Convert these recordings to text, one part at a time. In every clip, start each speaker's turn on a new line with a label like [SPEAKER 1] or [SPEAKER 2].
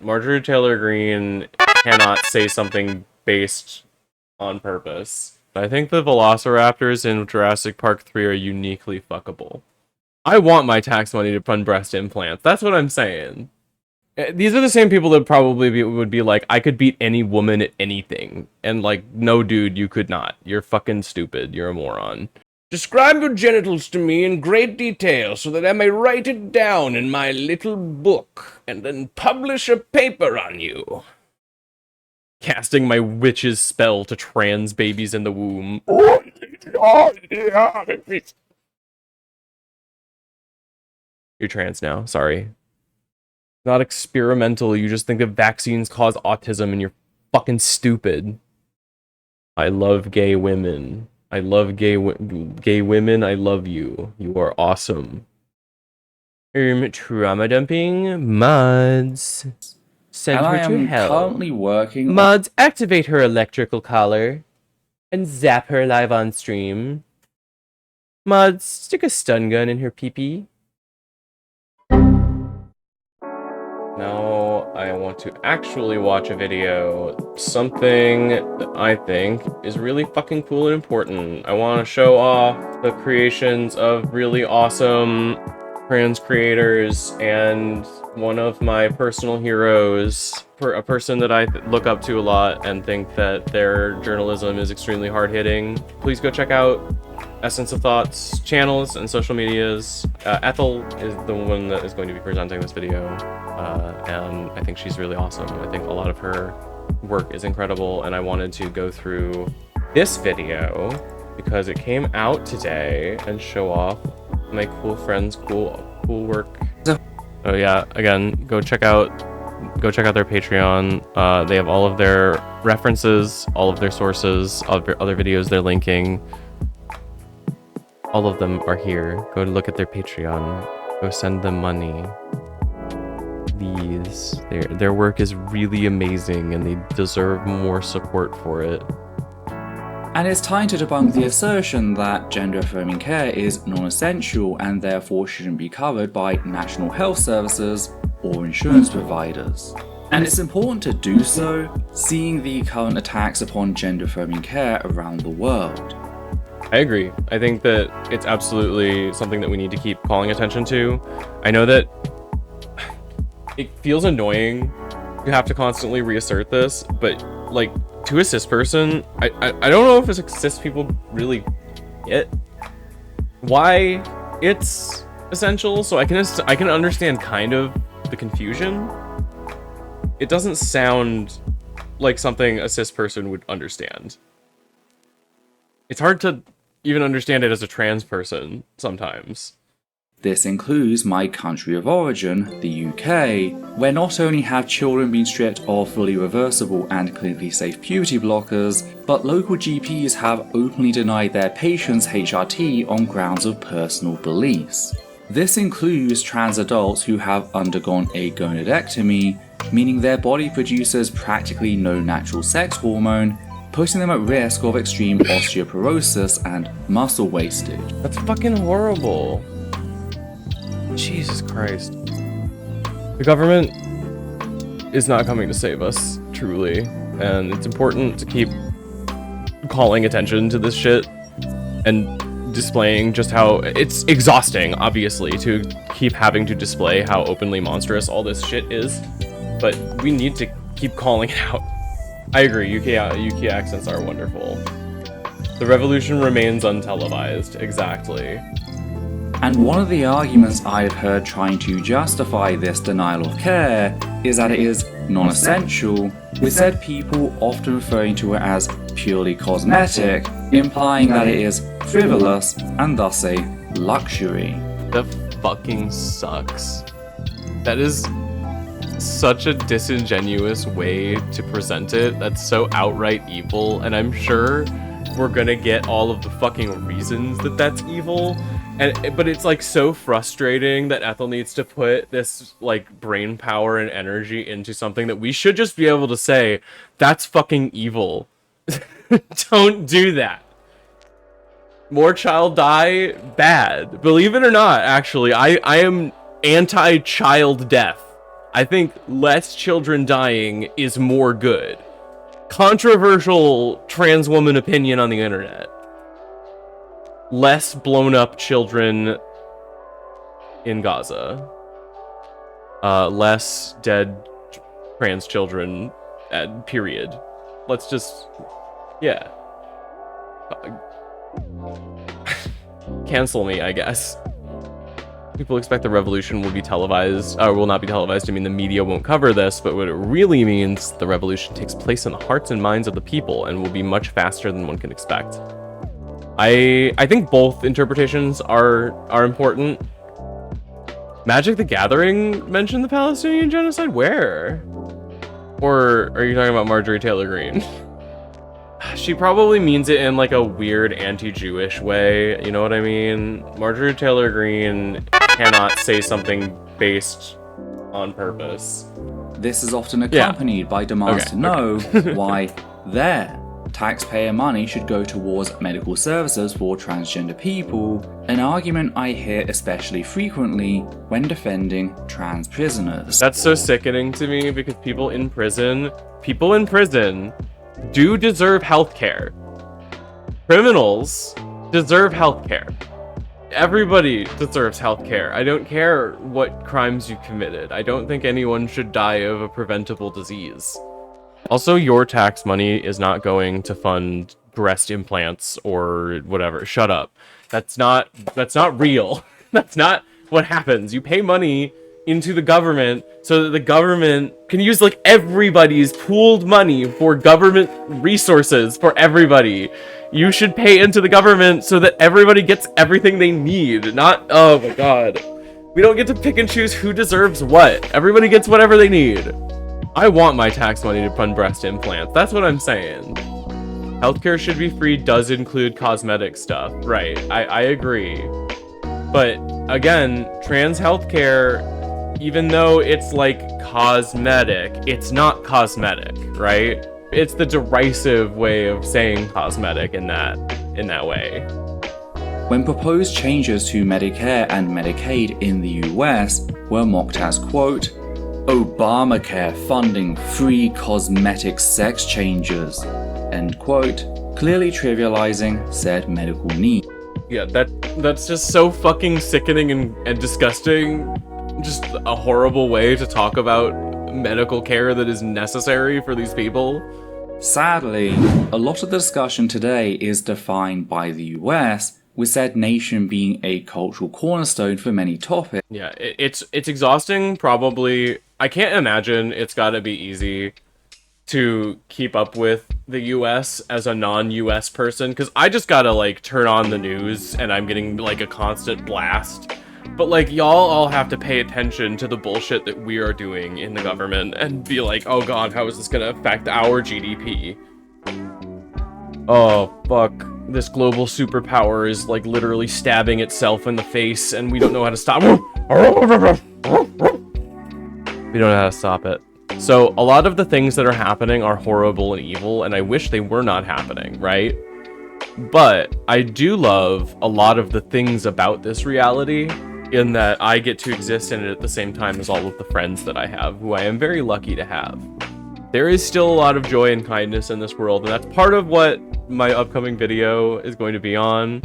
[SPEAKER 1] Marjorie Taylor Greene cannot say something based on purpose. I think the velociraptors in Jurassic Park 3 are uniquely fuckable. I want my tax money to fund breast implants. That's what I'm saying. These are the same people that probably would be like, I could beat any woman at anything. And like, no dude, you could not. You're fucking stupid. You're a moron. Describe your genitals to me in great detail so that I may write it down in my little book and then publish a paper on you. Casting my witch's spell to trans babies in the womb. You're trans now, sorry. Not experimental, you just think that vaccines cause autism and you're fucking stupid. I love gay women. I love gay women, I love you. You are awesome. Trauma dumping? Mods. Send her to hell.
[SPEAKER 2] Currently working.
[SPEAKER 1] Mods, activate her electrical collar. And zap her live on stream. Mods, stick a stun gun in her pee-pee. Now I want to actually watch a video. Something that I think is really fucking cool and important. I want to show off the creations of really awesome trans creators and one of my personal heroes, a person that I look up to a lot and think that their journalism is extremely hard-hitting. Please go check out Essence of Thoughts channels and social medias. Ethel is the one that is going to be presenting this video, and I think she's really awesome. I think a lot of her work is incredible, and I wanted to go through this video because it came out today and show off my cool friends' cool work. Oh yeah, again, go check out their Patreon. They have all of their references, all of their sources, other videos they're linking. All of them are here. Go look at their Patreon. Go send them money. Please. Their work is really amazing and they deserve more support for it.
[SPEAKER 2] And it's time to debunk the assertion that gender-affirming care is non-essential and therefore shouldn't be covered by national health services or insurance providers. And it's important to do so, seeing the current attacks upon gender-affirming care around the world.
[SPEAKER 1] I agree. I think that it's absolutely something that we need to keep calling attention to. I know that it feels annoying to have to constantly reassert this, but like, to a cis person, I don't know if as cis people really get why it's essential, so I can understand kind of the confusion. It doesn't sound like something a cis person would understand. It's hard to even understand it as a trans person sometimes.
[SPEAKER 2] This includes my country of origin, the UK, where not only have children been stripped of fully reversible and clinically safe puberty blockers, but local GPs have openly denied their patients HRT on grounds of personal beliefs. This includes trans adults who have undergone a gonadectomy, meaning their body produces practically no natural sex hormone, putting them at risk of extreme osteoporosis and muscle wastage.
[SPEAKER 1] That's fucking horrible. Jesus Christ. The government is not coming to save us, truly, and it's important to keep calling attention to this shit and displaying just how it's exhausting, obviously, to keep having to display how openly monstrous all this shit is, but we need to keep calling it out. I agree, UK accents are wonderful. The revolution remains untelevised, exactly.
[SPEAKER 2] And one of the arguments I've heard trying to justify this denial of care is that it is non-essential, with said people often referring to it as purely cosmetic, implying that it is frivolous and thus a luxury.
[SPEAKER 1] That fucking sucks. That is such a disingenuous way to present it. That's so outright evil, and I'm sure we're gonna get all of the fucking reasons that that's evil. But it's like so frustrating that Ethel needs to put this like brain power and energy into something that we should just be able to say, that's fucking evil. Don't do that. More child die, bad. Believe it or not, actually, I am anti-child death. I think less children dying is more good. Controversial trans woman opinion on the internet. Less blown up children in Gaza. Less dead trans children, period. Let's just, yeah. Cancel me, I guess. People expect the revolution will be televised, or will not be televised. I mean, the media won't cover this, but what it really means, the revolution takes place in the hearts and minds of the people and will be much faster than one can expect. I think both interpretations are important. Magic the Gathering mentioned the Palestinian genocide? Where? Or are you talking about Marjorie Taylor Greene? She probably means it in like a weird anti-Jewish way, you know what I mean? Marjorie Taylor Greene cannot say something based on purpose.
[SPEAKER 2] This is often accompanied by demands to know why their taxpayer money should go towards medical services for transgender people, an argument I hear especially frequently when defending trans prisoners.
[SPEAKER 1] That's so sickening to me because people in prison do deserve healthcare. Criminals deserve healthcare. Everybody deserves healthcare. I don't care what crimes you committed. I don't think anyone should die of a preventable disease. Also, your tax money is not going to fund breast implants or whatever. Shut up. That's not real. That's not what happens. You pay money into the government so that the government can use like everybody's pooled money for government resources for everybody. You should pay into the government so that everybody gets everything they need. Not, oh my god. We don't get to pick and choose who deserves what. Everybody gets whatever they need. I want my tax money to fund breast implants. That's what I'm saying. Healthcare should be free does include cosmetic stuff. Right, I agree. But again, trans healthcare, even though it's like cosmetic, it's not cosmetic, right? It's the derisive way of saying cosmetic in that way.
[SPEAKER 2] When proposed changes to Medicare and Medicaid in the US were mocked as, quote, Obamacare funding free cosmetic sex changes, end quote, clearly trivializing said medical need.
[SPEAKER 1] Yeah, that's just so fucking sickening and disgusting. Just a horrible way to talk about medical care that is necessary for these people.
[SPEAKER 2] Sadly, a lot of the discussion today is defined by the US, with said nation being a cultural cornerstone for many topics.
[SPEAKER 1] Yeah, it's exhausting, probably. I can't imagine it's gotta be easy to keep up with the US as a non-US person, because I just gotta, like, turn on the news and I'm getting, like, a constant blast. But, like, y'all all have to pay attention to the bullshit that we are doing in the government and be like, oh god, how is this gonna affect our GDP? Oh, fuck. This global superpower is, like, literally stabbing itself in the face and we don't know how to stop it. We don't know how to stop it. So, a lot of the things that are happening are horrible and evil, and I wish they were not happening, right? But I do love a lot of the things about this reality, in that I get to exist in it at the same time as all of the friends that I have, who I am very lucky to have. There is still a lot of joy and kindness in this world, and that's part of what my upcoming video is going to be on.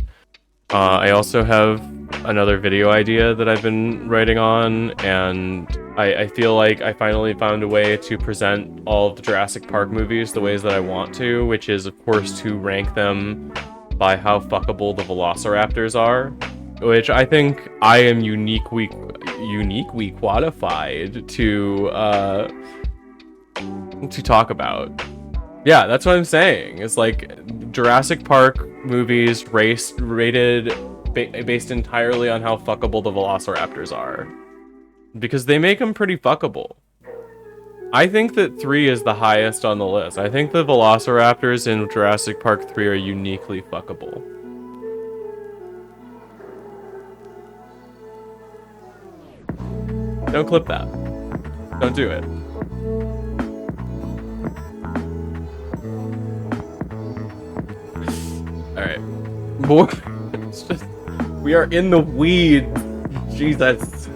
[SPEAKER 1] I also have another video idea that I've been writing on, and I feel like I finally found a way to present all of the Jurassic Park movies the ways that I want to, which is, of course, to rank them by how fuckable the velociraptors are, which I think I am uniquely qualified to talk about. Yeah, that's what I'm saying. It's like Jurassic Park movies rated based entirely on how fuckable the velociraptors are, because they make them pretty fuckable. I think that 3 is the highest on the list. I think the velociraptors in Jurassic Park 3 are uniquely fuckable. Don't clip that. Don't do it. Alright. More. It's just. We are in the weeds. Jesus.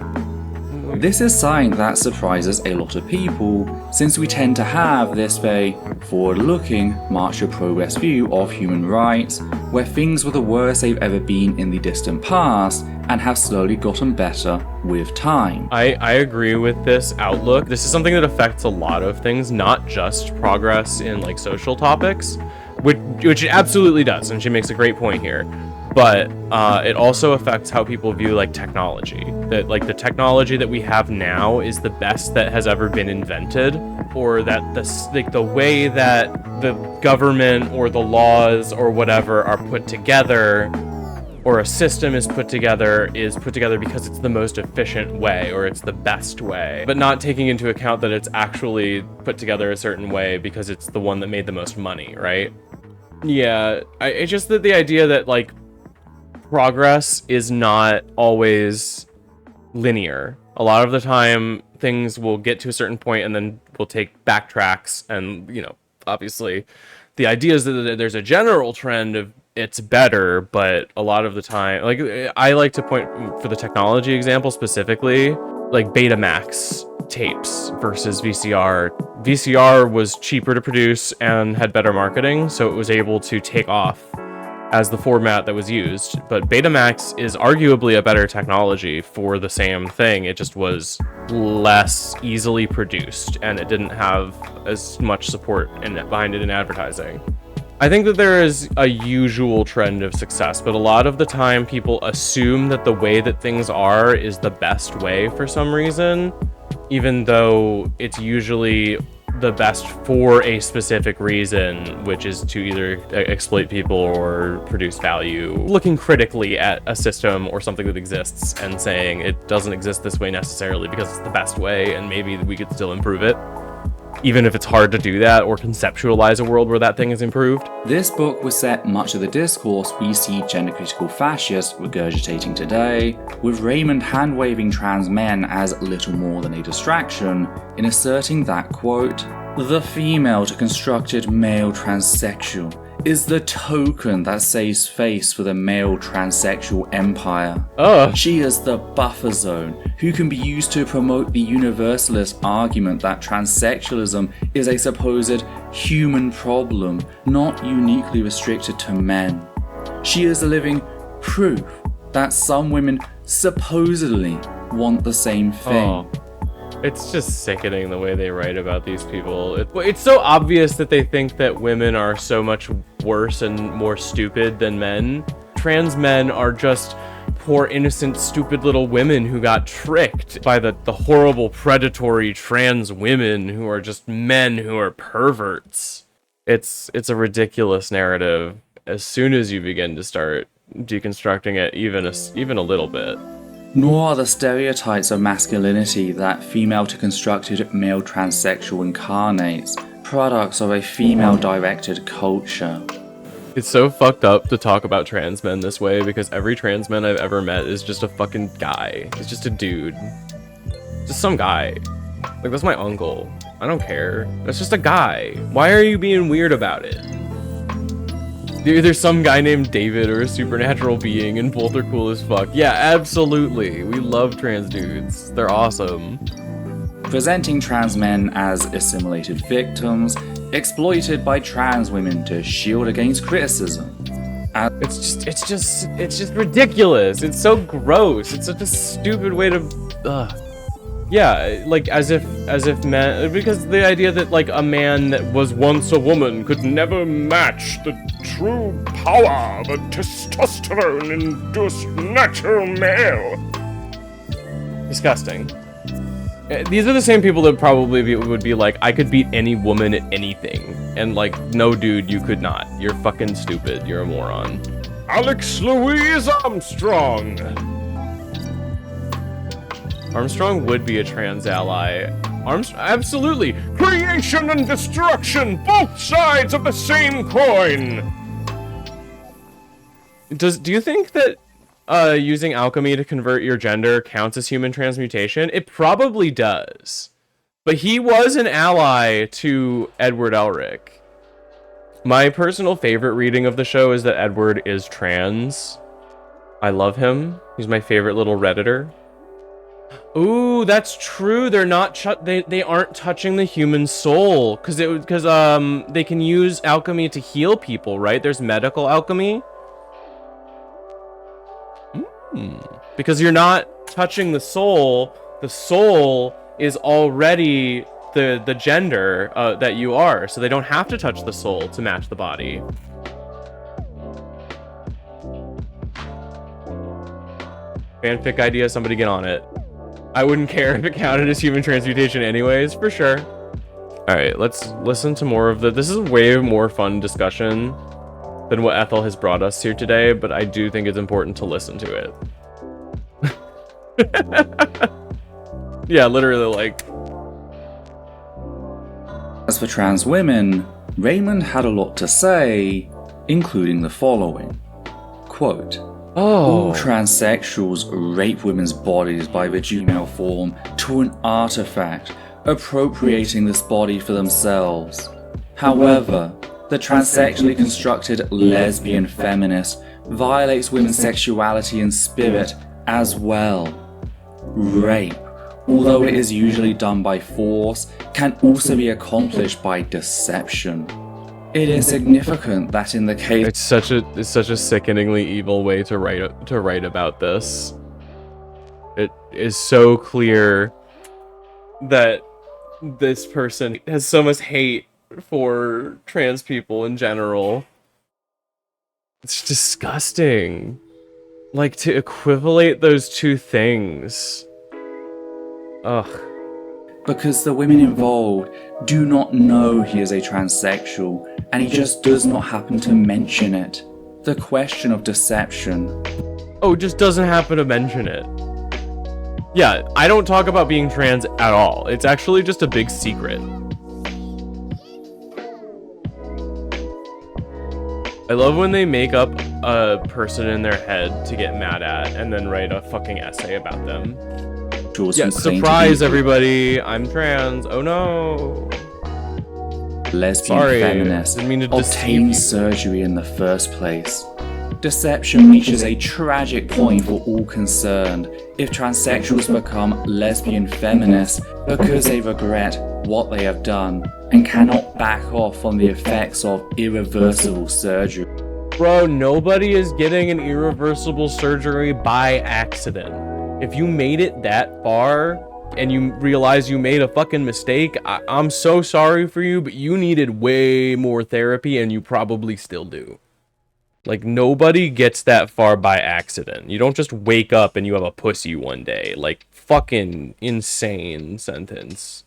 [SPEAKER 2] This is something that surprises a lot of people, since we tend to have this very forward-looking, march of progress view of human rights, where things were the worst they've ever been in the distant past, and have slowly gotten better with time.
[SPEAKER 1] I agree with this outlook. This is something that affects a lot of things, not just progress in like social topics, which it absolutely does, and she makes a great point here. But it also affects how people view like technology. That like the technology that we have now is the best that has ever been invented, or that the way that the government or the laws or whatever are put together, or a system is put together because it's the most efficient way or it's the best way, but not taking into account that it's actually put together a certain way because it's the one that made the most money, right? Yeah, it's just that the idea that like progress is not always linear. A lot of the time things will get to a certain point and then we'll take backtracks, and you know, obviously the idea is that there's a general trend of it's better, but a lot of the time, like I like to point for the technology example specifically, like Betamax tapes versus VCR. VCR was cheaper to produce and had better marketing, so it was able to take off as the format that was used. But Betamax is arguably a better technology for the same thing. It just was less easily produced and it didn't have as much support behind it in advertising. I think that there is a usual trend of success, but a lot of the time people assume that the way that things are is the best way for some reason, even though it's usually the best for a specific reason, which is to either exploit people or produce value. Looking critically at a system or something that exists and saying it doesn't exist this way necessarily because it's the best way and maybe we could still improve it, even if it's hard to do that or conceptualize a world where that thing is improved.
[SPEAKER 2] This book will set much of the discourse we see gender-critical fascists regurgitating today, with Raymond hand-waving trans men as little more than a distraction, in asserting that, quote, "The female deconstructed male transsexual is the token that saves face for the male transsexual empire. She is the buffer zone who can be used to promote the universalist argument that transsexualism is a supposed human problem, not uniquely restricted to men. She is a living proof that some women supposedly want the same thing."
[SPEAKER 1] It's just sickening the way they write about these people. It's so obvious that they think that women are so much worse and more stupid than men. Trans men are just poor, innocent, stupid little women who got tricked by the horrible, predatory trans women who are just men who are perverts. It's a ridiculous narrative as soon as you begin to start deconstructing it even a little bit.
[SPEAKER 2] Nor are the stereotypes of masculinity that female deconstructed male transsexual incarnates products of a female-directed culture.
[SPEAKER 1] It's so fucked up to talk about trans men this way because every trans man I've ever met is just a fucking guy. It's just a dude. Just some guy. Like, that's my uncle. I don't care. That's just a guy. Why are you being weird about it? There's some guy named David or a supernatural being and both are cool as fuck. Yeah, absolutely. We love trans dudes. They're awesome.
[SPEAKER 2] Presenting trans men as assimilated victims, exploited by trans women to shield against criticism.
[SPEAKER 1] It's just ridiculous. It's so gross. It's such a stupid way to yeah, like as if men, because the idea that like a man that was once a woman could never match the true power of a testosterone-induced natural male. Disgusting. These are the same people that probably would be like, I could beat any woman at anything. And like, no dude, you could not. You're fucking stupid. You're a moron. Alex Louise Armstrong. Armstrong would be a trans ally. Absolutely. Creation and destruction, both sides of the same coin. Do you think that using alchemy to convert your gender counts as human transmutation? It probably does. But he was an ally to Edward Elric. My personal favorite reading of the show is that Edward is trans. I love him. He's my favorite little Redditor. Ooh, that's true. They're not they aren't touching the human soul because they can use alchemy to heal people, right? There's medical alchemy. Because you're not touching the soul. The soul is already the gender that you are, so they don't have to touch the soul to match the body. Fanfic idea, somebody get on it. I wouldn't care if it counted as human transmutation anyways, for sure. Alright, let's listen to more of this is a way more fun discussion than what Ethel has brought us here today, but I do think it's important to listen to it. Yeah, literally, like...
[SPEAKER 2] As for trans women, Raymond had a lot to say, including the following. Quote, all transsexuals rape women's bodies by reducing male form to an artifact, appropriating this body for themselves. However, the transsexually constructed lesbian feminist violates women's sexuality and spirit as well. Rape, although it is usually done by force, can also be accomplished by deception. It is significant that in the case
[SPEAKER 1] it's such a sickeningly evil way to write about this. It is so clear that this person has so much hate for trans people in general. It's disgusting. Like, to equivalate those two things. Ugh.
[SPEAKER 2] Because the women involved do not know he is a transsexual, and he just does not happen to mention it. The question of deception.
[SPEAKER 1] Oh, just doesn't happen to mention it. Yeah, I don't talk about being trans at all. It's actually just a big secret. I love when they make up a person in their head to get mad at and then write a fucking essay about them. Yeah, surprise everybody, I'm trans. Oh no.
[SPEAKER 2] Lesbian feminists obtain surgery in the first place. Deception reaches a tragic point for all concerned if transsexuals become lesbian feminists because they regret what they have done and cannot back off from the effects of irreversible surgery.
[SPEAKER 1] Bro, nobody is getting an irreversible surgery by accident. If you made it that far and you realize you made a fucking mistake, I'm so sorry for you, but you needed way more therapy and you probably still do. Like, nobody gets that far by accident. You don't just wake up and you have a pussy one day. Like, fucking insane sentence.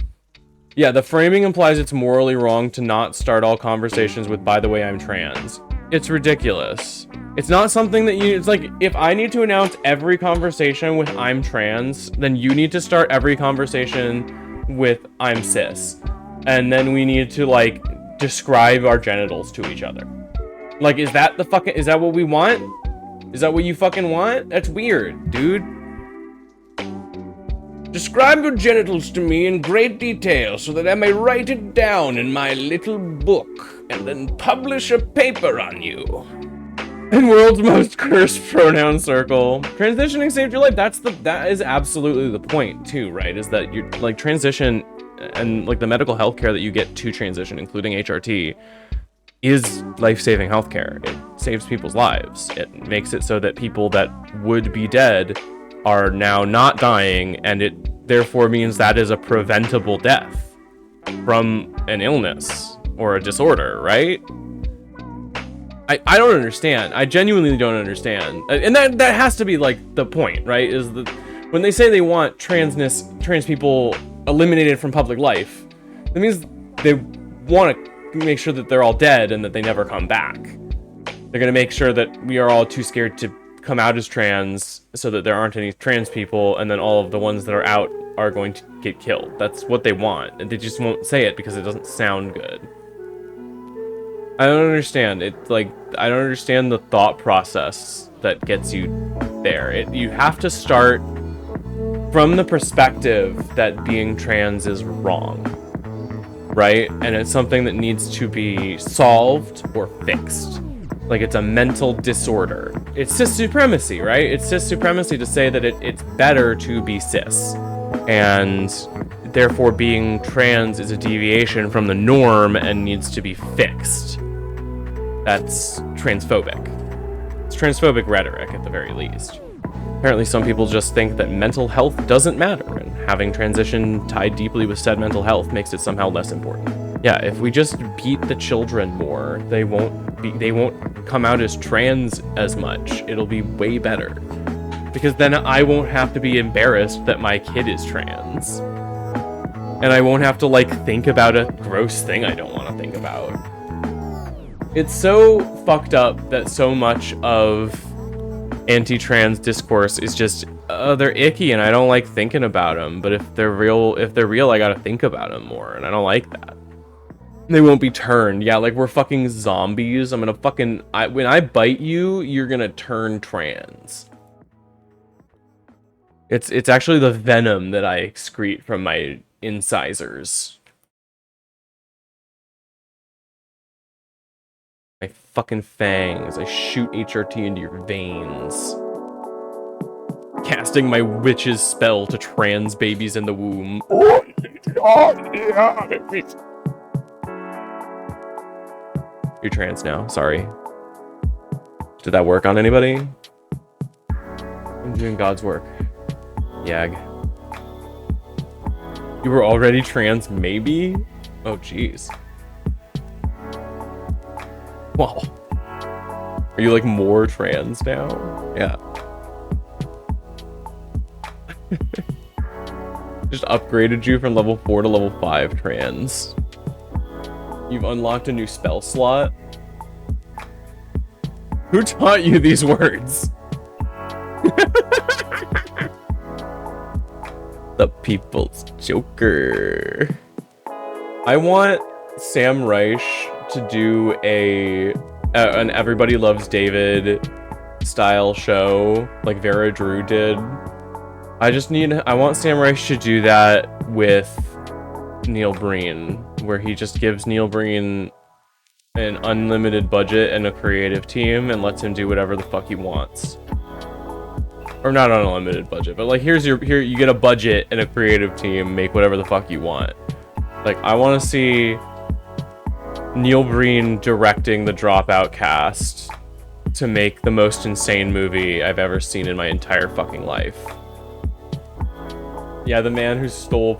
[SPEAKER 1] Yeah, the framing implies it's morally wrong to not start all conversations with, by the way, I'm trans. It's ridiculous. It's not something that it's like, if I need to announce every conversation with I'm trans, then you need to start every conversation with I'm cis. And then we need to, like, describe our genitals to each other. Like, is that what we want? Is that what you fucking want? That's weird, dude. Describe your genitals to me in great detail so that I may write it down in my little book and then publish a paper on you. In world's most cursed pronoun circle. Transitioning saved your life. That is absolutely the point too, right? Is that you're like transition and like the medical health care that you get to transition, including HRT, is life-saving healthcare. It saves people's lives. It makes it so that people that would be dead are now not dying, and it therefore means that is a preventable death from an illness or a disorder, right? I don't understand. I genuinely don't understand. And that has to be like the point, right? Is that when they say they want trans people eliminated from public life, that means they want to make sure that they're all dead and that they never come back. They're going to make sure that we are all too scared to come out as trans so that there aren't any trans people, and then all of the ones that are out are going to get killed. That's what they want, and they just won't say it because it doesn't sound good. I don't understand. I don't understand the thought process that gets you there. You have to start from the perspective that being trans is wrong, right? And it's something that needs to be solved or fixed. Like, it's a mental disorder. It's cis supremacy, right? It's cis supremacy to say that it's better to be cis. and therefore being trans is a deviation from the norm and needs to be fixed. That's transphobic. It's transphobic rhetoric at the very least. Apparently some people just think that mental health doesn't matter, and having transition tied deeply with said mental health makes it somehow less important. Yeah, if we just beat the children more, they won't come out as trans as much. It'll be way better. Because then I won't have to be embarrassed that my kid is trans. And I won't have to, like, think about a gross thing I don't want to think about. It's so fucked up that so much of anti-trans discourse is just, they're icky and I don't like thinking about them. But if they're real, I gotta think about them more, and I don't like that. They won't be turned. Yeah, like we're fucking zombies. I'm gonna fucking, when I bite you, you're gonna turn trans. It's actually the venom that I excrete from my incisors. My fucking fangs. I shoot HRT into your veins. Casting my witch's spell to trans babies in the womb. You're trans now, sorry. Did that work on anybody? I'm doing God's work. Yag. You were already trans, maybe? Oh, jeez. Wow. Are you, like, more trans now? Yeah. Just upgraded you from level 4 to level 5 trans. You've unlocked a new spell slot. Who taught you these words? The People's Joker. I want Sam Reich to do an Everybody Loves David style show like Vera Drew did. I want Sam Reich to do that with Neil Breen, where he just gives Neil Breen an unlimited budget and a creative team and lets him do whatever the fuck he wants. Or not an unlimited budget, but like here you get a budget and a creative team, make whatever the fuck you want. Like I want to see Neil Breen directing the Dropout cast to make the most insane movie I've ever seen in my entire fucking life. Yeah, the man who stole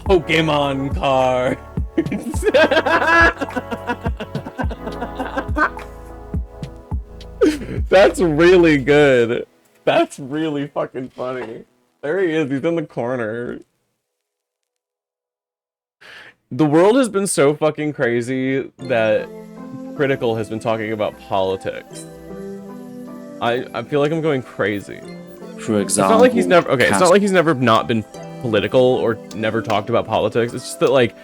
[SPEAKER 1] Pokemon cards. That's really good. That's really fucking funny. There he is. He's in the corner. The world has been so fucking crazy that Critical has been talking about politics. I feel like I'm going crazy.
[SPEAKER 2] For example,
[SPEAKER 1] it's not like he's never not been political or never talked about politics. It's just that like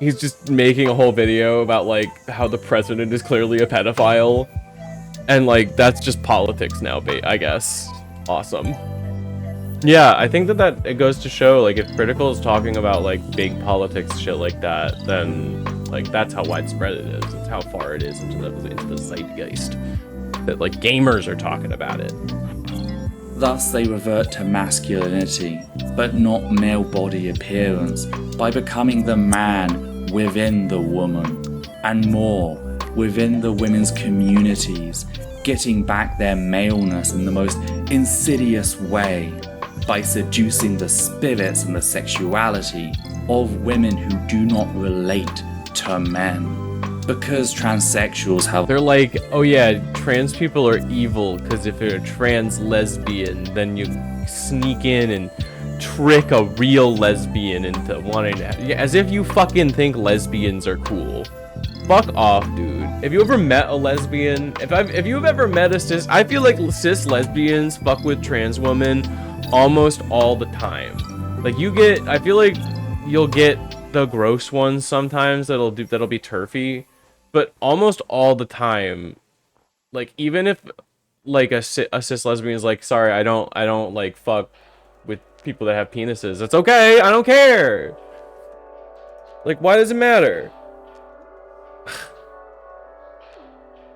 [SPEAKER 1] he's just making a whole video about like how the president is clearly a pedophile, and like that's just politics now, I guess. Awesome. Yeah, I think that it goes to show like if Critical is talking about like big politics shit like that, then like that's how widespread it is. It's how far it is into the zeitgeist that like gamers are talking about it.
[SPEAKER 2] Thus they revert to masculinity, but not male body appearance, by becoming the man within the woman, and more, within the women's communities, getting back their maleness in the most insidious way, by seducing the spirits and the sexuality of women who do not relate to men. Because transsexuals have...
[SPEAKER 1] They're like, oh yeah, trans people are evil because if you're a trans lesbian, then you sneak in and trick a real lesbian into wanting to... Yeah, as if you fucking think lesbians are cool. Fuck off, dude. Have you ever met a lesbian? If you've ever met a cis... I feel like cis lesbians fuck with trans women almost all the time. Like I feel like you'll get the gross ones sometimes that'll be turfy. But almost all the time, like even if like a cis lesbian is like, sorry, I don't like fuck with people that have penises. It's okay. I don't care. Like, why does it matter?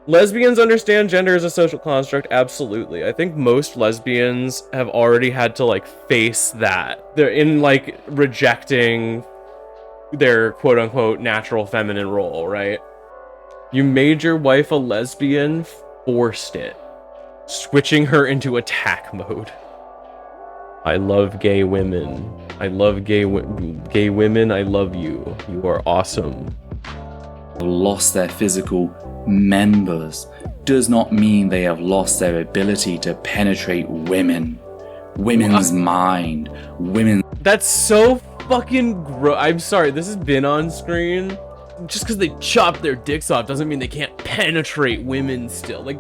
[SPEAKER 1] Lesbians understand gender as a social construct, absolutely. I think most lesbians have already had to, like, face that. They're in, like, rejecting their quote-unquote natural feminine role, right? You made your wife a lesbian, forced it. Switching her into attack mode. I love gay women. I love gay women, I love you. You are awesome.
[SPEAKER 2] Lost their physical members does not mean they have lost their ability to penetrate women's mind,
[SPEAKER 1] That's so fucking gross. I'm sorry, this has been on screen. Just because they chop their dicks off doesn't mean they can't penetrate women still. Like,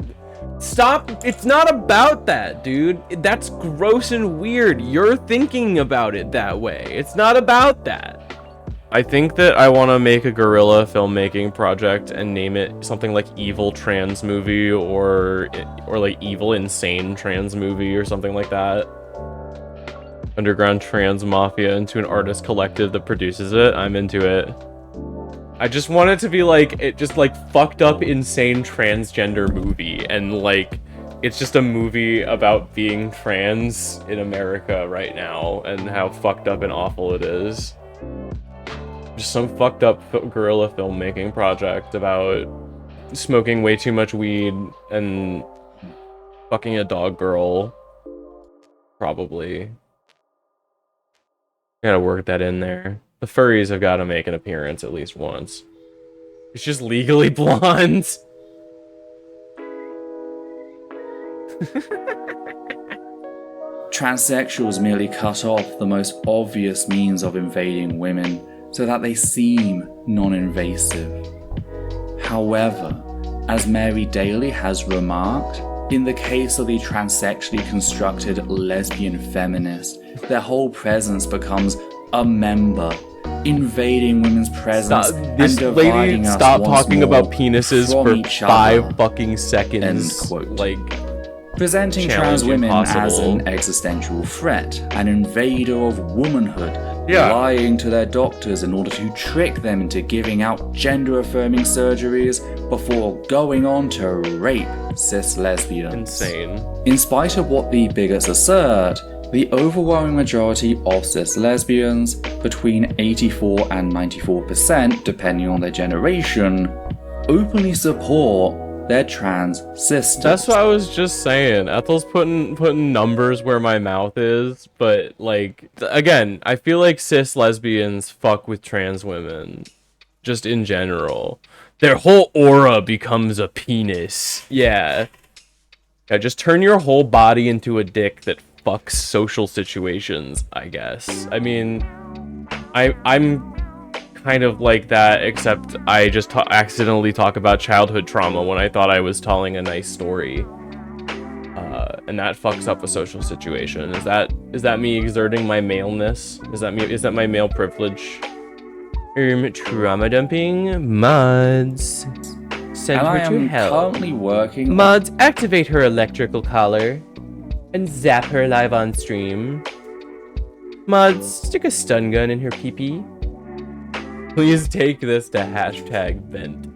[SPEAKER 1] stop. It's not about that, dude. That's gross and weird. You're thinking about it that way. It's not about that. I think that I want to make a guerrilla filmmaking project and name it something like Evil Trans Movie or like Evil Insane Trans Movie or something like that. Underground Trans Mafia into an artist collective that produces it. I'm into it. I just want it to be like, it just like fucked up insane transgender movie, and like it's just a movie about being trans in America right now and how fucked up and awful it is. Just some fucked up guerrilla filmmaking project about smoking way too much weed and fucking a dog girl. Probably. Gotta work that in there. The furries have gotta make an appearance at least once. It's just legally blonde.
[SPEAKER 2] Transsexuals merely cut off the most obvious means of invading women so that they seem non-invasive. However, as Mary Daly has remarked, in the case of the transsexually constructed lesbian feminist, their whole presence becomes a member, invading women's presence and dividing us
[SPEAKER 1] stop
[SPEAKER 2] once
[SPEAKER 1] talking
[SPEAKER 2] more
[SPEAKER 1] about penises
[SPEAKER 2] from
[SPEAKER 1] for
[SPEAKER 2] each
[SPEAKER 1] 5
[SPEAKER 2] other.
[SPEAKER 1] fucking seconds.
[SPEAKER 2] End quote.
[SPEAKER 1] Like,
[SPEAKER 2] presenting trans women
[SPEAKER 1] impossible.
[SPEAKER 2] as an existential threat, an invader of womanhood,
[SPEAKER 1] Yeah.
[SPEAKER 2] lying to their doctors in order to trick them into giving out gender-affirming surgeries before going on to rape cis lesbians.
[SPEAKER 1] insane.
[SPEAKER 2] In spite of what the bigots assert, the overwhelming majority of cis lesbians, between 84 and 94% depending on their generation, openly support their trans sisters.
[SPEAKER 1] That's what I was just saying. Ethel's putting numbers where my mouth is, but like, again, I feel like cis lesbians fuck with trans women, just in general. Their whole aura becomes a penis. Yeah, just turn your whole body into a dick that fucks social situations, I guess. I mean, I'm kind of like that, except I just accidentally talk about childhood trauma when I thought I was telling a nice story, and that fucks up a social situation. Is that me exerting my maleness? Is that my male privilege? Trauma dumping mods. Send
[SPEAKER 2] and
[SPEAKER 1] her
[SPEAKER 2] I am
[SPEAKER 1] to hell.
[SPEAKER 2] currently working
[SPEAKER 1] Mods, activate her electrical collar and zap her live on stream. Mods, stick a stun gun in her pee-pee. Please take this to #vent.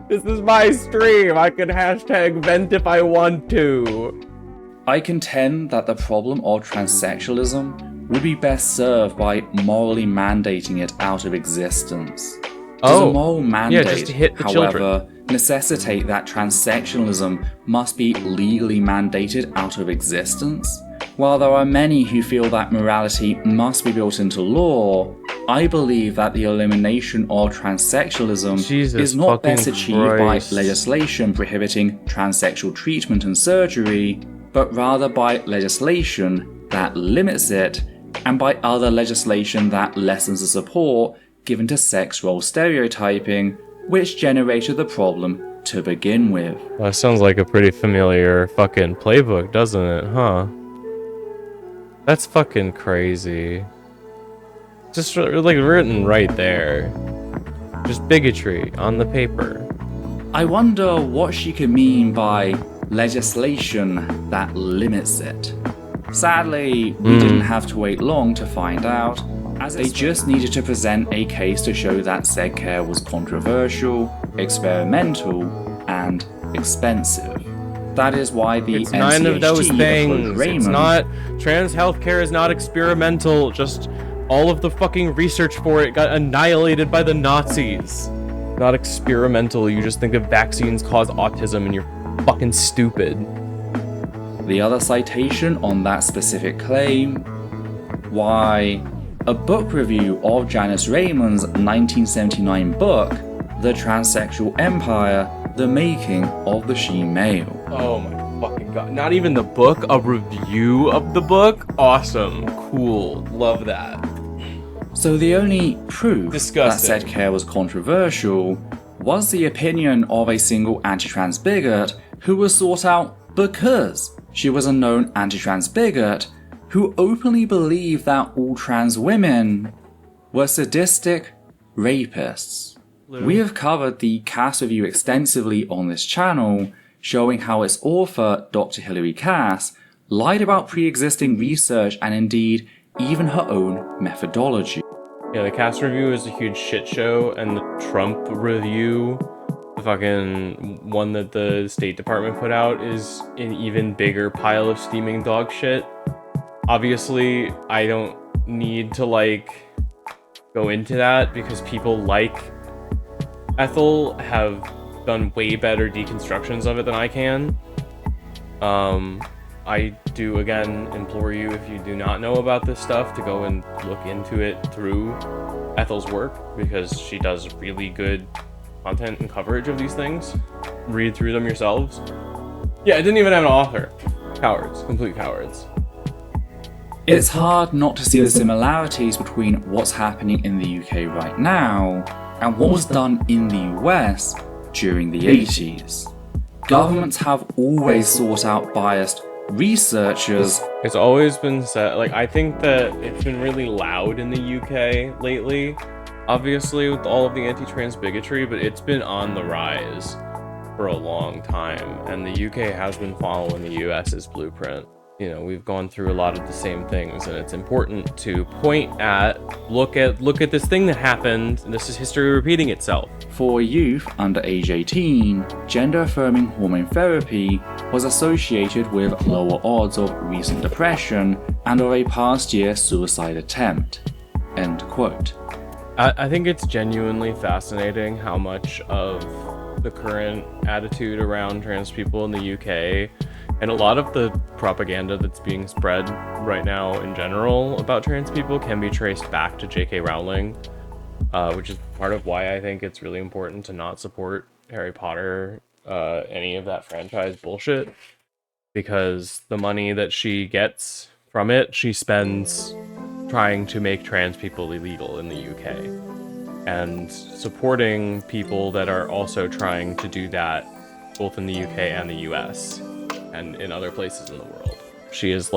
[SPEAKER 1] This is my stream. I can #vent if I want to.
[SPEAKER 2] I contend that the problem of transsexualism would be best served by morally mandating it out of existence. Does a moral mandate,
[SPEAKER 1] just to hit the
[SPEAKER 2] however,
[SPEAKER 1] children.
[SPEAKER 2] necessitate that transsexualism must be legally mandated out of existence? While there are many who feel that morality must be built into law, I believe that the elimination of transsexualism is not best achieved by legislation prohibiting transsexual treatment and surgery, but rather by legislation that limits it, and by other legislation that lessens the support given to sex role stereotyping, which generated the problem to begin with.
[SPEAKER 1] Well, that sounds like a pretty familiar fucking playbook, doesn't it, huh? That's fucking crazy. Just like written right there. Just bigotry on the paper.
[SPEAKER 2] I wonder what she could mean by legislation that limits it. Sadly, we didn't have to wait long to find out. They just needed to present a case to show that said care was controversial, experimental, and expensive. That is why the
[SPEAKER 1] It's none of those
[SPEAKER 2] NCHT
[SPEAKER 1] things.
[SPEAKER 2] Raymond.
[SPEAKER 1] It's not, trans healthcare is not experimental, just all of the fucking research for it got annihilated by the Nazis. Not experimental, you just think that vaccines cause autism and you're fucking stupid.
[SPEAKER 2] The other citation on that specific claim, why, a book review of Janice Raymond's 1979 book, The Transsexual Empire, The Making of the She-Male.
[SPEAKER 1] Oh my fucking god. Not even the book, a review of the book? Awesome. Cool. Love that.
[SPEAKER 2] So the only proof
[SPEAKER 1] Disgusting.
[SPEAKER 2] that said care was controversial was the opinion of a single anti-trans bigot who was sought out because she was a known anti-trans bigot who openly believed that all trans women were sadistic rapists. We have covered the Cass review extensively on this channel, showing how its author, Dr. Hilary Cass, lied about pre-existing research and indeed even her own methodology.
[SPEAKER 1] Yeah, the Cass review is a huge shit show, and the Trump review, the fucking one that the State Department put out, is an even bigger pile of steaming dog shit. Obviously, I don't need to, go into that, because people like Ethel have done way better deconstructions of it than I can. I do, again, implore you, if you do not know about this stuff, to go and look into it through Ethel's work, because she does really good content and coverage of these things. Read through them yourselves. Yeah, it didn't even have an author. Cowards. Complete cowards.
[SPEAKER 2] It's hard not to see the similarities between what's happening in the UK right now and what was done in the US during the 80s. Governments have always sought out biased researchers.
[SPEAKER 1] It's always been said, I think that it's been really loud in the UK lately, obviously with all of the anti-trans bigotry, but it's been on the rise for a long time, and the UK has been following the US's blueprint. You know, we've gone through a lot of the same things, and it's important to point at, look at this thing that happened, and this is history repeating itself.
[SPEAKER 2] For youth under age 18, gender-affirming hormone therapy was associated with lower odds of recent depression and of a past year suicide attempt. End quote.
[SPEAKER 1] I think it's genuinely fascinating how much of the current attitude around trans people in the UK and a lot of the propaganda that's being spread right now in general about trans people can be traced back to J.K. Rowling, which is part of why I think it's really important to not support Harry Potter, any of that franchise bullshit, because the money that she gets from it, she spends trying to make trans people illegal in the UK, and supporting people that are also trying to do that both in the UK and the US. And in other places in the world. She is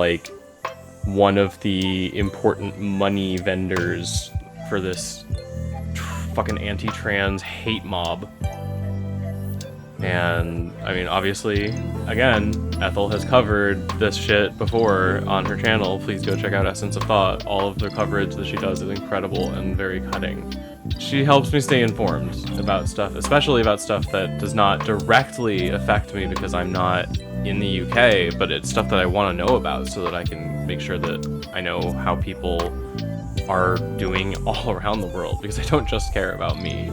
[SPEAKER 1] one of the important money vendors for this fucking anti-trans hate mob. And I mean, obviously, again, Ethel has covered this shit before on her channel. Please go check out Essence of Thought. All of the coverage that she does is incredible and very cutting. She helps me stay informed about stuff, especially about stuff that does not directly affect me because I'm not in the UK, but it's stuff that I want to know about so that I can make sure that I know how people are doing all around the world, because I don't just care about me.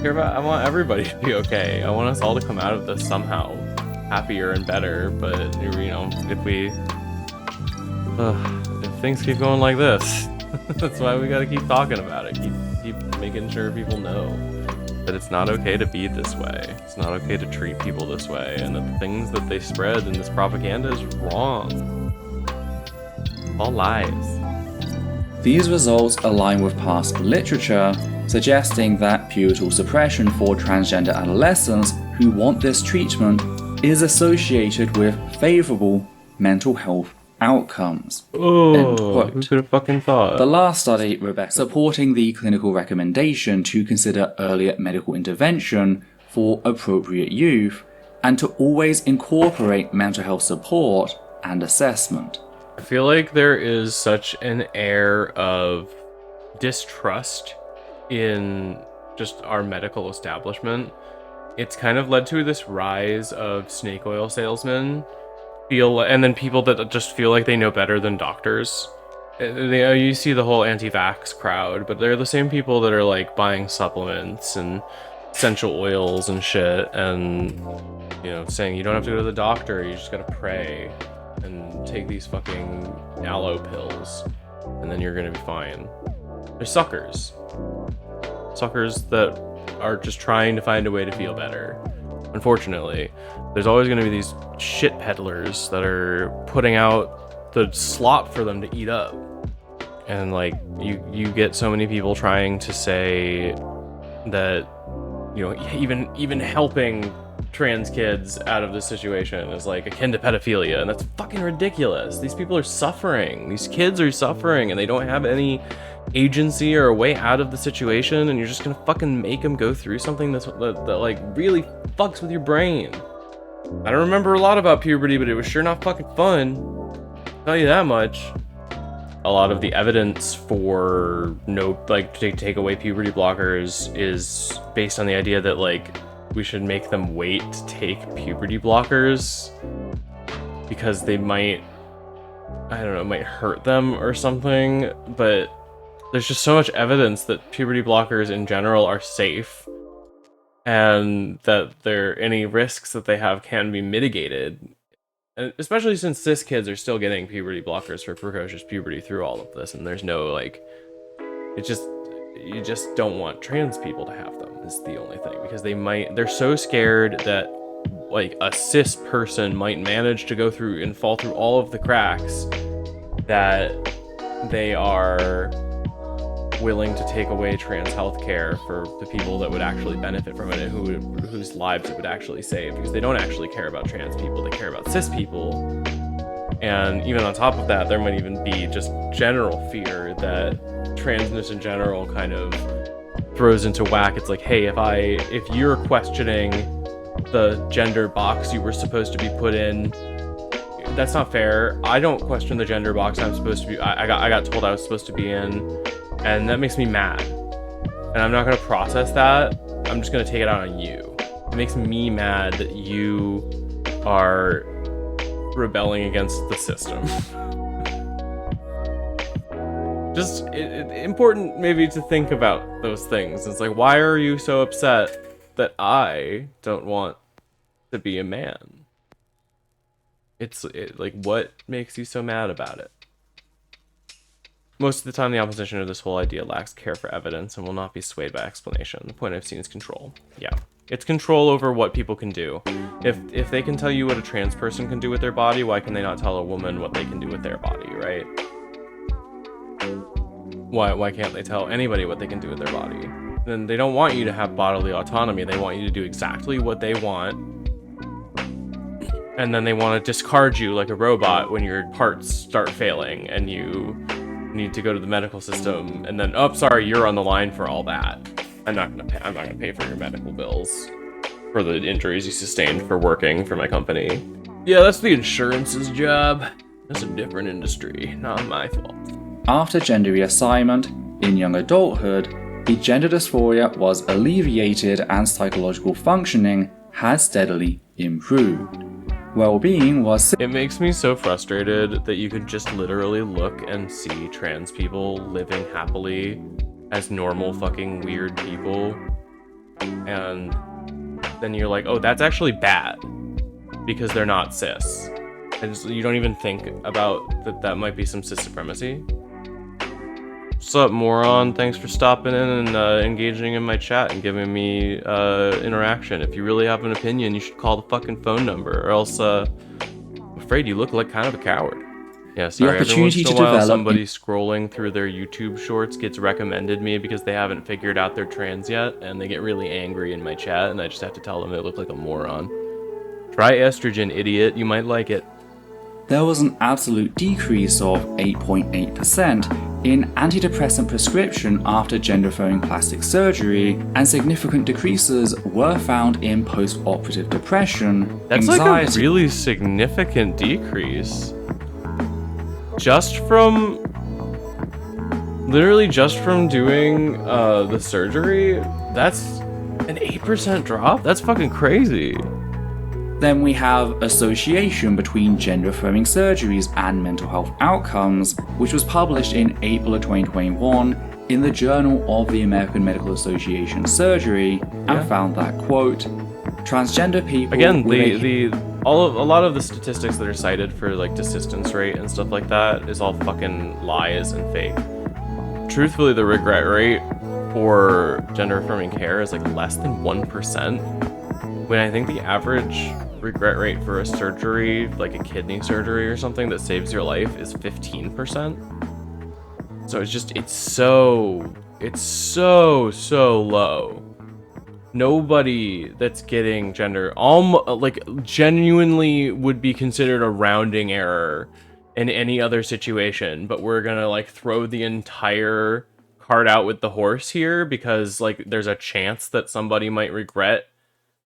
[SPEAKER 1] I want everybody to be okay. I want us all to come out of this somehow happier and better, but if things keep going like this, that's why we gotta keep talking about it, keep making sure people know that it's not okay to be this way. It's not okay to treat people this way, and that the things that they spread in this propaganda is wrong. All lies.
[SPEAKER 2] These results align with past literature, suggesting that pubertal suppression for transgender adolescents who want this treatment is associated with favourable mental health outcomes.
[SPEAKER 1] Oh, who could have fucking thought?
[SPEAKER 2] The last study, Rebecca, supporting the clinical recommendation to consider earlier medical intervention for appropriate youth and to always incorporate mental health support and assessment.
[SPEAKER 1] I feel like there is such an air of distrust in just our medical establishment. It's kind of led to this rise of snake oil salesmen, and then people that just feel like they know better than doctors. You see the whole anti-vax crowd, but they're the same people that are like buying supplements and essential oils and shit, and saying you don't have to go to the doctor, you just gotta pray and take these fucking aloe pills, and then you're gonna be fine. They're suckers that are just trying to find a way to feel better. Unfortunately, there's always going to be these shit peddlers that are putting out the slop for them to eat up. And like you get so many people trying to say that even helping trans kids out of this situation is like akin to pedophilia, and that's fucking ridiculous. These people are suffering. These kids are suffering, and they don't have any agency or a way out of the situation, and you're just gonna fucking make them go through something that like really fucks with your brain. I don't remember a lot about puberty, but it was sure not fucking fun. I'll tell you that much. A lot of the evidence for to take away puberty blockers is based on the idea that like we should make them wait to take puberty blockers because they might hurt them or something, but there's just so much evidence that puberty blockers in general are safe and that any risks that they have can be mitigated. And especially since cis kids are still getting puberty blockers for precocious puberty through all of this, and there's no you just don't want trans people to have them is the only thing, because they're so scared that like a cis person might manage to go through and fall through all of the cracks that they are willing to take away trans health care for the people that would actually benefit from it and whose lives it would actually save, because they don't actually care about trans people, they care about cis people. And even on top of that, there might even be just general fear that transness in general kind of throws into whack. It's like, hey, if you're questioning the gender box you were supposed to be put in, that's not fair. I don't question the gender box I'm supposed to be. I got told I was supposed to be in, and that makes me mad. And I'm not gonna process that. I'm just gonna take it out on you. It makes me mad that you are rebelling against the system. Just important maybe to think about those things. It's like, why are you so upset that I don't want to be a man? Like, what makes you so mad about it? Most of the time, the opposition to this whole idea lacks care for evidence and will not be swayed by explanation. The point I've seen is control. Yeah. It's control over what people can do. If they can tell you what a trans person can do with their body, why can they not tell a woman what they can do with their body, right? Why can't they tell anybody what they can do with their body? Then they don't want you to have bodily autonomy. They want you to do exactly what they want. And then they want to discard you like a robot when your parts start failing and you need to go to the medical system, and then, oh, sorry, you're on the line for all that. I'm not gonna pay for your medical bills for the injuries you sustained for working for my company. Yeah, that's the insurance's job. That's a different industry, not my fault.
[SPEAKER 2] After gender reassignment, in young adulthood, the gender dysphoria was alleviated and psychological functioning had steadily improved. Well-being was...
[SPEAKER 1] It makes me so frustrated that you could just literally look and see trans people living happily as normal fucking weird people, and then you're like, oh, that's actually bad because they're not cis. And you don't even think about that might be some cis supremacy. What's up, moron? Thanks for stopping in and engaging in my chat and giving me interaction. If you really have an opinion, you should call the fucking phone number, or else I'm afraid you look like kind of a coward. Yeah, sorry, every once in a while somebody scrolling through their YouTube shorts gets recommended me because they haven't figured out they're trans yet, and they get really angry in my chat, and I just have to tell them they look like a moron. Try estrogen, idiot, you might like it.
[SPEAKER 2] There was an absolute decrease of 8.8% in antidepressant prescription after gender-affirming plastic surgery, and significant decreases were found in post-operative depression,
[SPEAKER 1] That's
[SPEAKER 2] anxiety.
[SPEAKER 1] Like a really significant decrease. just from literally just from doing the surgery, that's an 8% drop. That's fucking crazy.
[SPEAKER 2] Then we have Association between Gender-Affirming Surgeries and Mental Health Outcomes, which was published in April of 2021 in the Journal of the American Medical Association Surgery, and found that, quote, transgender people...
[SPEAKER 1] Again, a lot of the statistics that are cited for like desistance rate and stuff like that is all fucking lies and fake. Truthfully, the regret rate for gender-affirming care is like less than 1%, when I think the average regret rate for a surgery, like a kidney surgery or something that saves your life, is 15%. So it's so low. Nobody that's getting genuinely would be considered a rounding error in any other situation, but we're gonna like throw the entire cart out with the horse here because like there's a chance that somebody might regret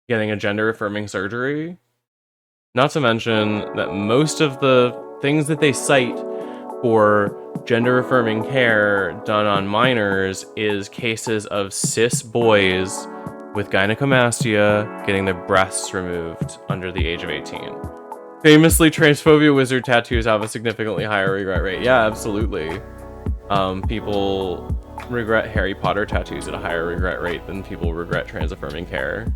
[SPEAKER 1] getting a gender-affirming surgery. Not to mention that most of the things that they cite for gender-affirming care done on minors is cases of cis boys with gynecomastia getting their breasts removed under the age of 18. Famously, transphobia wizard tattoos have a significantly higher regret rate. Yeah, absolutely. People regret Harry Potter tattoos at a higher regret rate than people regret trans-affirming care.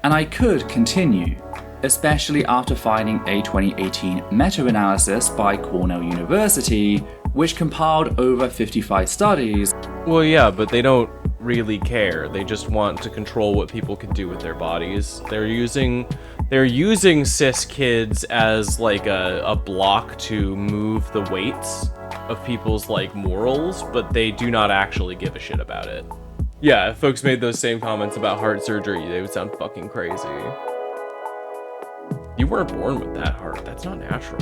[SPEAKER 2] And I could continue, especially after finding a 2018 meta-analysis by Cornell University, which compiled over 55 studies.
[SPEAKER 1] Well, yeah, but they don't really care. They just want to control what people can do with their bodies. They're using cis kids as like a block to move the weights of people's like morals, but they do not actually give a shit about it. Yeah, if folks made those same comments about heart surgery, they would sound fucking crazy. You weren't born with that heart. That's not natural.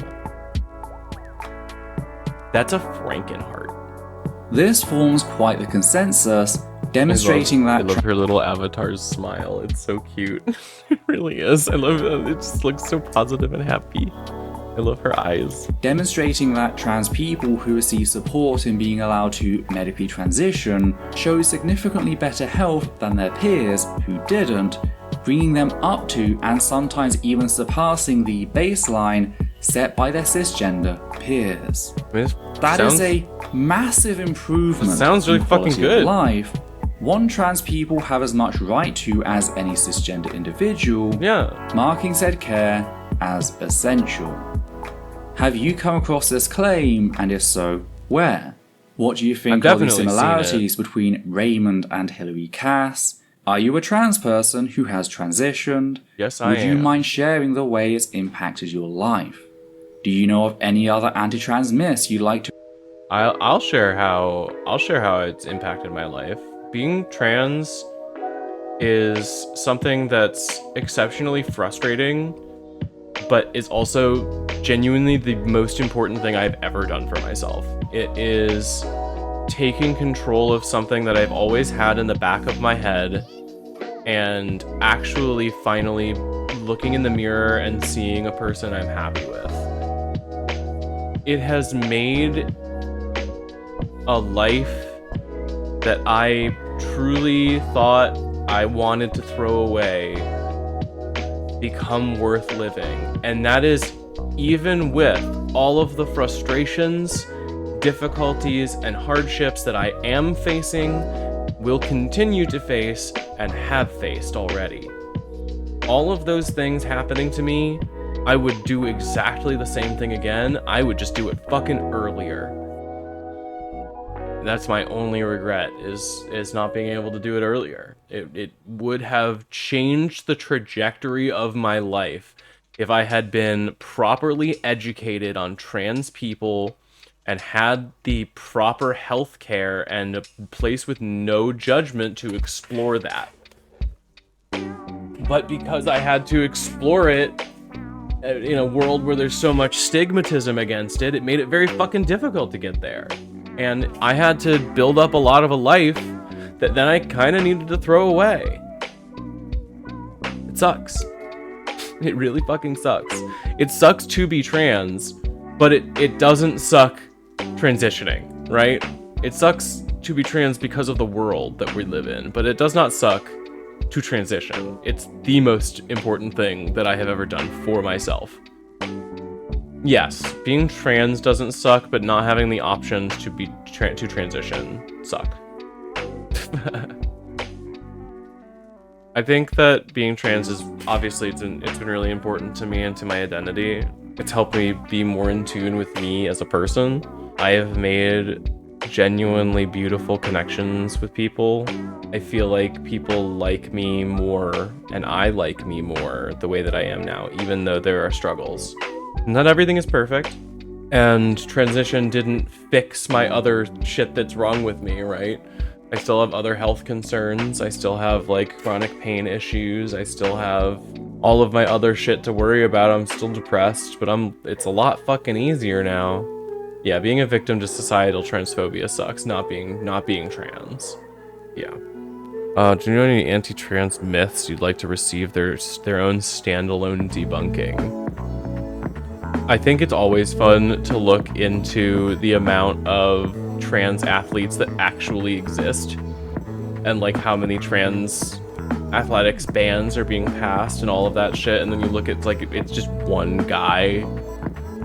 [SPEAKER 1] That's a Frankenheart.
[SPEAKER 2] This forms quite the consensus, demonstrating
[SPEAKER 1] I love her little avatar's smile. It's so cute. It really is. I love it. It just looks so positive and happy. I love her eyes.
[SPEAKER 2] Demonstrating that trans people who receive support in being allowed to medically transition show significantly better health than their peers who didn't, bringing them up to and sometimes even surpassing the baseline set by their cisgender peers. That is a massive improvement.
[SPEAKER 1] Sounds really
[SPEAKER 2] in
[SPEAKER 1] fucking
[SPEAKER 2] quality
[SPEAKER 1] good.
[SPEAKER 2] Of life. One trans people have as much right to as any cisgender individual, marking said care as essential. Have you come across this claim, and if so, where? What do you think are the similarities between Raymond and Hilary Cass? Are you a trans person who has transitioned?
[SPEAKER 1] Yes, I am.
[SPEAKER 2] Would you mind sharing the way it's impacted your life? Do you know of any other anti-trans myths you'd like to?
[SPEAKER 1] I'll share how it's impacted my life. Being trans is something that's exceptionally frustrating, but is also genuinely the most important thing I've ever done for myself. It is taking control of something that I've always had in the back of my head and actually finally looking in the mirror and seeing a person I'm happy with. It has made a life that I truly thought I wanted to throw away become worth living. And that is even with all of the frustrations, difficulties, and hardships that I am facing, will continue to face, and have faced already. All of those things happening to me, I would do exactly the same thing again. I would just do it fucking earlier. That's my only regret, is not being able to do it earlier. It would have changed the trajectory of my life if I had been properly educated on trans people and had the proper health care and a place with no judgment to explore that. But because I had to explore it in a world where there's so much stigmatism against it, it made it very fucking difficult to get there. And I had to build up a lot of a life that then I kind of needed to throw away. It sucks. It really fucking sucks. It sucks to be trans, But it doesn't suck transitioning, right? It sucks to be trans because of the world that we live in, but it does not suck to transition. It's the most important thing that I have ever done for myself. Yes, being trans doesn't suck, but not having the options to be to transition suck. I think that being trans is obviously it's been really important to me and to my identity. It's helped me be more in tune with me as a person. I have made genuinely beautiful connections with people. I feel like people like me more, and I like me more the way that I am now, even though there are struggles. Not everything is perfect, and transition didn't fix my other shit that's wrong with me, right? I still have other health concerns. I still have like chronic pain issues. I still have all of my other shit to worry about. I'm still depressed, but it's a lot fucking easier now. Yeah, being a victim to societal transphobia sucks, not being trans. Yeah. Do you know any anti-trans myths you'd like to receive their own standalone debunking? I think it's always fun to look into the amount of trans athletes that actually exist, and like how many trans athletics bans are being passed and all of that shit, and then you look at like it's just one guy,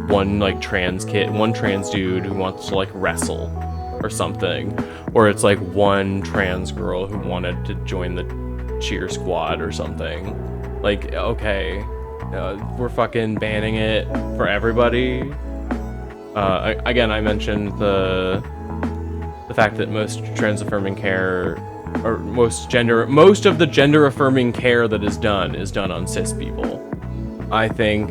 [SPEAKER 1] one like trans kid, one trans dude who wants to like wrestle or something, or it's like one trans girl who wanted to join the cheer squad or something. Like, okay, we're fucking banning it for everybody. Again, I mentioned the fact that most trans-affirming care, or most of the gender-affirming care that is done on cis people. I think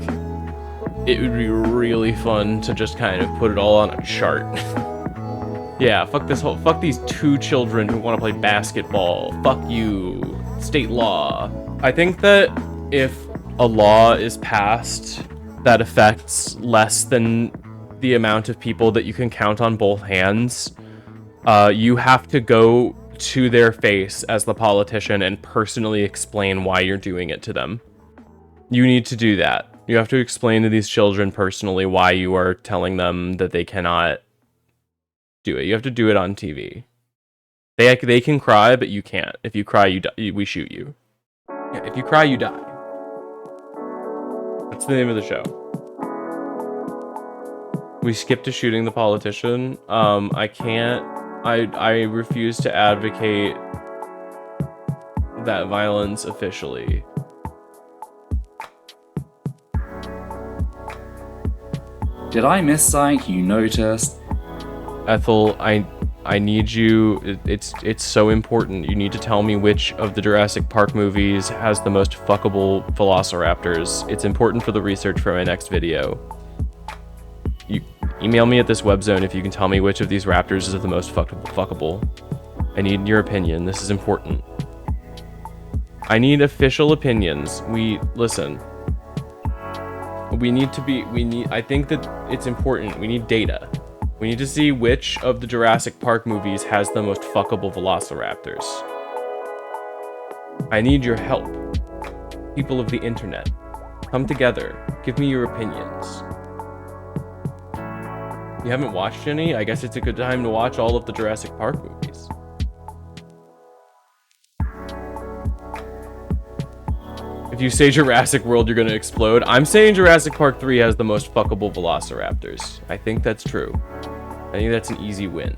[SPEAKER 1] it would be really fun to just kind of put it all on a chart. Yeah, fuck these 2 children who want to play basketball. Fuck you, state law. I think that if a law is passed that affects less than the amount of people that you can count on both hands, you have to go to their face as the politician and personally explain why you're doing it to them. You need to do that. You have to explain to these children personally why you are telling them that they cannot do it. You have to do it on TV. They can cry, but you can't. If you cry, you die. We shoot you. Yeah, if you cry, you die. That's the name of the show. We skipped to shooting the politician. I can't. I refuse to advocate that violence officially.
[SPEAKER 2] Did I miss something you noticed?
[SPEAKER 1] Ethel, I need you. It's so important. You need to tell me which of the Jurassic Park movies has the most fuckable velociraptors. It's important for the research for my next video. You email me at this webzone if you can tell me which of these raptors is the most fuckable. I need your opinion. This is important. I need official opinions. Listen. I think that it's important. We need data. We need to see which of the Jurassic Park movies has the most fuckable velociraptors. I need your help. People of the internet, come together. Give me your opinions. You haven't watched any? I guess it's a good time to watch all of the Jurassic Park movies. If you say Jurassic World, you're gonna explode. I'm saying Jurassic Park 3 has the most fuckable velociraptors. I think that's true. I think that's an easy win.